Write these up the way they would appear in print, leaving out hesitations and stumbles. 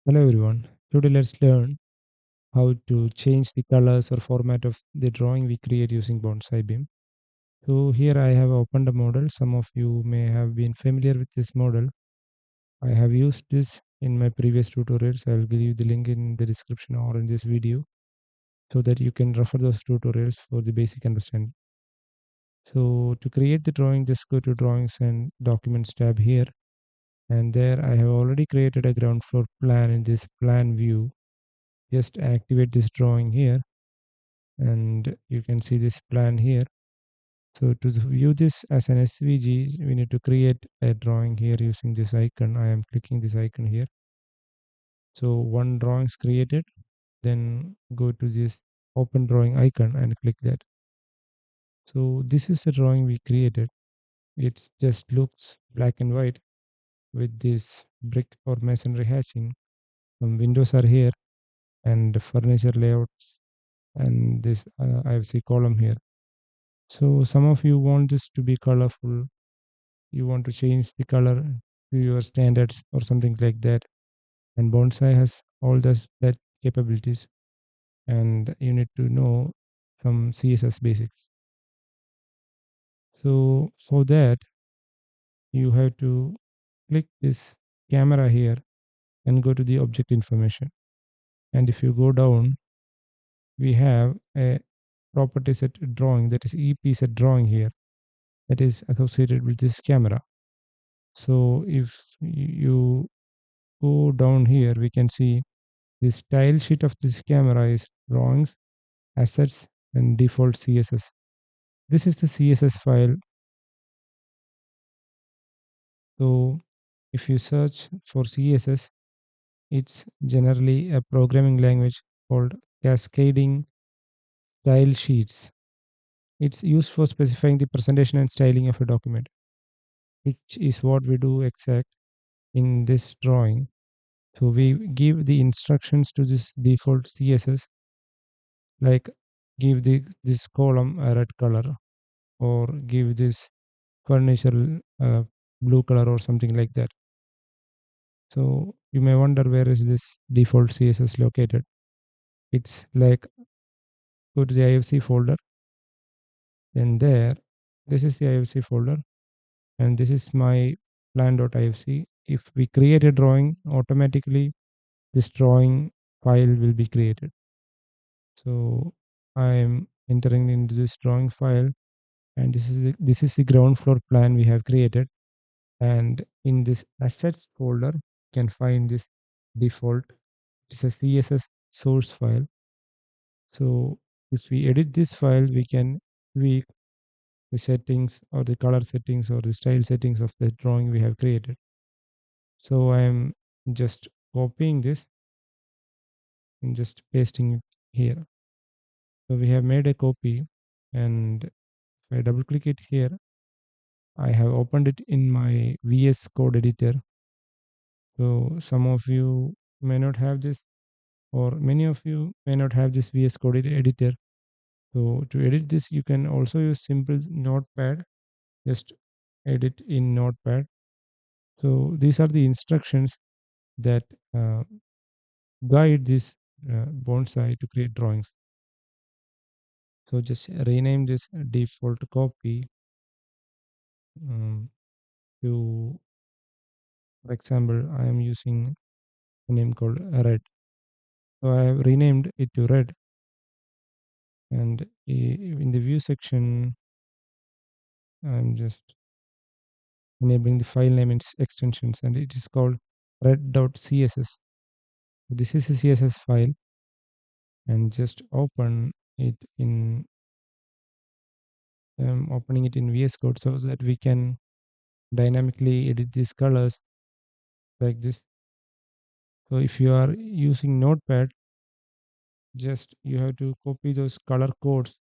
Hello everyone. Today let's learn how to change the colors or format of the drawing we create using Bonsai BIM. So here I have opened a model. Some of you may have been familiar with this model. I have used this in my previous tutorials. I will give you the link in the description or in this video so that you can refer those tutorials for the basic understanding. So to create the drawing, just go to drawings and documents tab here, and there I have already created a ground floor plan in this plan view. Just activate this drawing here and you can see this plan here. So to view this as an SVG, we need to create a drawing here using this icon. I am clicking this icon here. So one drawing is created, then go to this open drawing icon and click that. So this is the drawing we created. It just looks black and white with this brick or masonry hatching. Some windows are here and furniture layouts and this IFC column here. So some of you want this to be colorful. You want to change the color to your standards or something like that. And Bonsai has all this that capabilities, and you need to know some CSS basics. So for that, you have to click this camera here and go to the object information. And if you go down, we have a property set drawing, that is EP set drawing here, that is associated with this camera. So if you go down here, we can see the style sheet of this camera is drawings, assets, and default CSS. This is the CSS file. So if you search for CSS, it's generally a programming language called cascading style sheets. It's used for specifying the presentation and styling of a document, which is what we do exact in this drawing. So we give the instructions to this default CSS, like give this column a red color or give this furniture blue color or something like that. So you may wonder, where is this default CSS located? It's like, go to the IFC folder, and there, this is the IFC folder, and this is my plan.ifc. If we create a drawing, automatically this drawing file will be created. So I am entering into this drawing file, and this is the ground floor plan we have created. And in this assets folder, you can find this default. It's a CSS source file. So if we edit this file, we can tweak the settings or the color settings or the style settings of the drawing we have created. So I am just copying this and just pasting it here. So we have made a copy, and if I double click it here, I have opened it in my VS Code editor. So some of you may not have this, or many of you may not have this VS Code editor. So to edit this, you can also use simple Notepad. Just edit in Notepad. So these are the instructions that guide this bonsai to create drawings. So just rename this default copy um, to, for example, I am using a name called red. So I have renamed it to red, and in the view section, I'm just enabling the file name and extensions, and it is called red.css. This is a CSS file, and just open it in opening it in VS Code so that we can dynamically edit these colors like this. So if you are using Notepad, just you have to copy those color codes.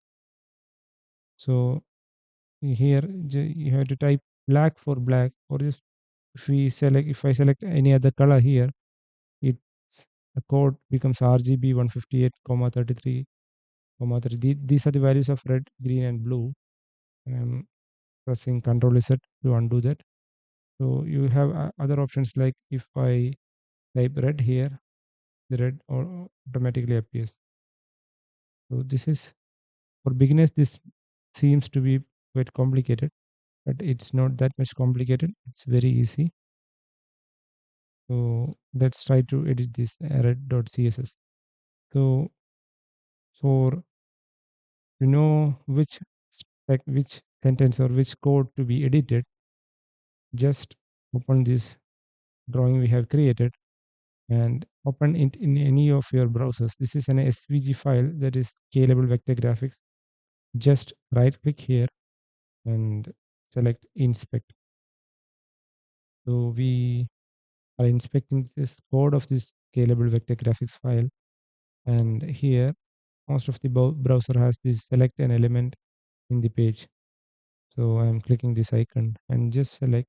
So here you have to type black for black, or just if I select any other color here, it's the code becomes RGB 158, 33, 3. These are the values of red, green, and blue. I'm pressing Control Z to undo that. So you have other options, like if I type red here, the red or automatically appears. So this is for beginners. This seems to be quite complicated, but it's not that much complicated. It's very easy. So let's try to edit this red.css. So for to know which sentence or which code to be edited, just open this drawing we have created and open it in any of your browsers. This is an SVG file, that is scalable vector graphics. Just right click here and select inspect. So we are inspecting this code of this scalable vector graphics file, and here most of the browser has this select an element in the page. So I'm clicking this icon and just select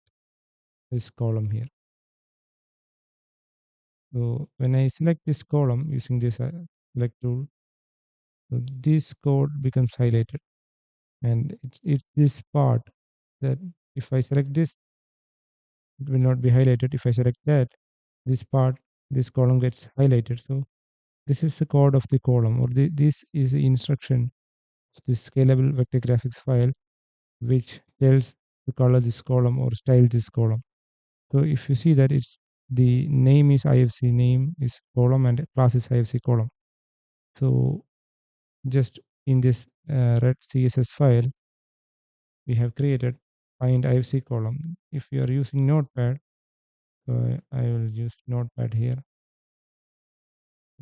this column here. So when I select this column using this select tool, so this code becomes highlighted, and it's this part that if I select this, it will not be highlighted. If I select that, this part, this column gets highlighted. So this is the code of the column, or this is the instruction of this scalable vector graphics file, which tells to color this column or style this column. So if you see that it's the name is IFC, name is column, and class is IFC column. So just in this red CSS file, we have created find IFC column. If you are using Notepad, so I will use Notepad here.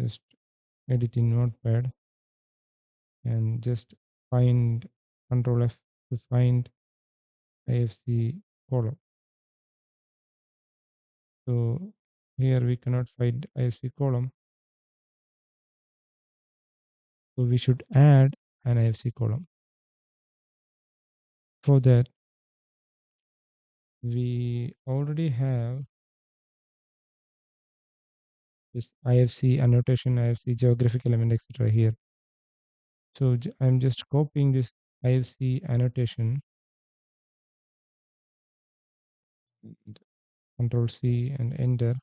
Just edit in Notepad and just find Control F to find IFC column. So here we cannot find IFC column. So we should add an IFC column. For that, we already have this IFC annotation, IFC geographic element, etc. here. So I'm just copying this IFC annotation, and Control C and enter,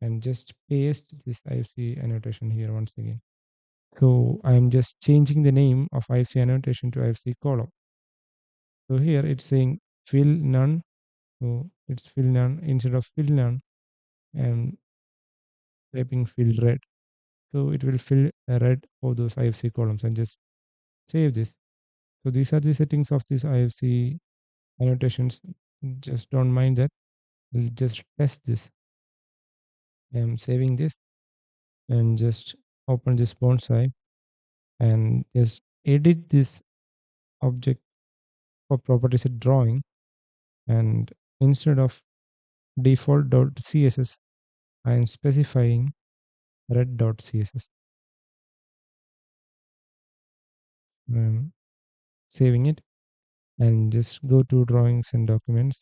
and just paste this IFC annotation here once again. So I'm just changing the name of IFC annotation to IFC column. So here it's saying fill none. So it's fill none. Instead of fill none, I'm typing fill red. So it will fill red for those IFC columns, and just save this. So these are the settings of these IFC annotations. Just don't mind that. We'll just test this. I'm saving this and just open this bonsai and just edit this object for property set drawing, and instead of default.css, I am specifying red.css. I'm saving it and just go to drawings and documents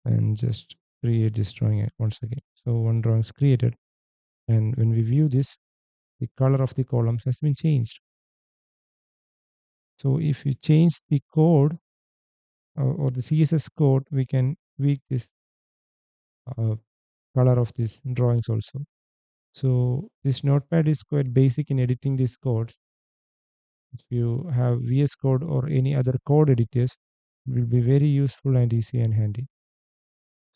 and just create this drawing once again. So one drawing is created, and when we view this, the color of the columns has been changed. So if you change the code or the CSS code, we can tweak this uh, color of these drawings also. So this notepad is quite basic in editing these codes. If you have VS Code or any other code editors, it will be very useful and easy and handy.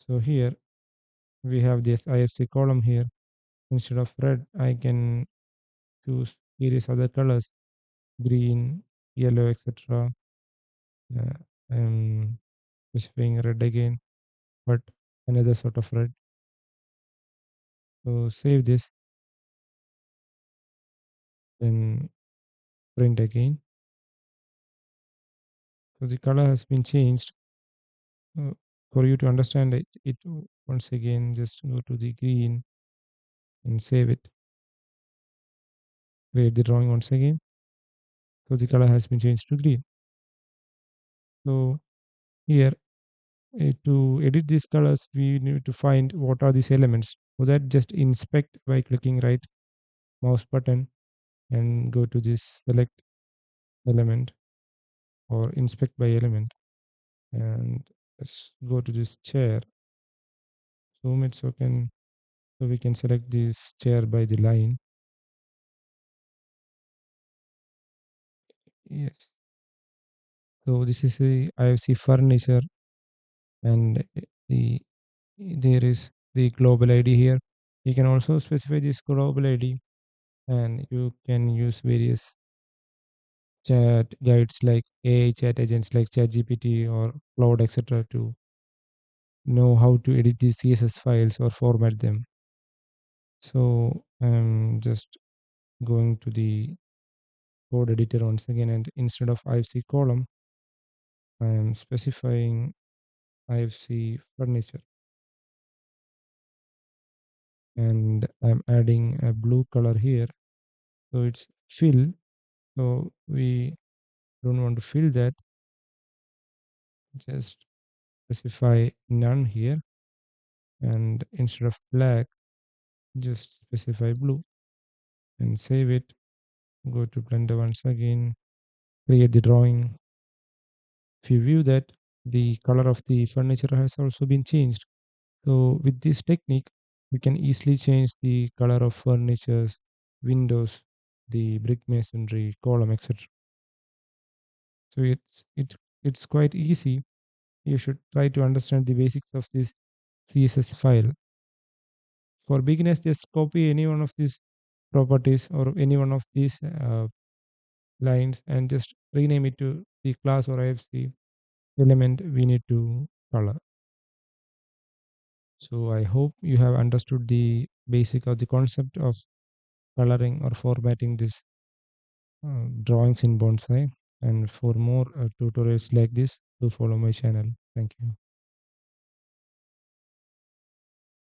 So here we have this IFC column here. Instead of red, I can choose various other colors, green, yellow, etc. I'm specifying red again, but another sort of red. So save this, then print again. So the color has been changed. For you to understand it once again, just go to the green and save it. Create the drawing once again. So the color has been changed to green. So here to edit these colors, we need to find what are these elements. For that, just inspect by clicking right mouse button and go to this select element or inspect by element, and let's go to this chair, zoom it so can So we can select this chair by the line. Yes. So this is the IFC furniture, and the there is the global ID here. You can also specify this global ID, and you can use various chat guides like AI chat agents like ChatGPT or Cloud, etc., to know how to edit these CSS files or format them. So I'm just going to the code editor once again, and instead of IFC column, I am specifying IFC furniture, and I'm adding a blue color here. So it's fill. So we don't want to fill that. Just specify none here, and instead of black, just specify blue and save it. Go to Blender once again, create the drawing. If you view that, the color of the furniture has also been changed. So with this technique, we can easily change the color of furnitures, windows, the brick masonry, column, etc. So it's quite easy. You should try to understand the basics of this CSS file. For beginners, just copy any one of these properties or any one of these lines and just rename it to the class or IFC element we need to color. So I hope you have understood the basic of the concept of coloring or formatting this drawings in Bonsai. And for more tutorials like this, do follow my channel. Thank you.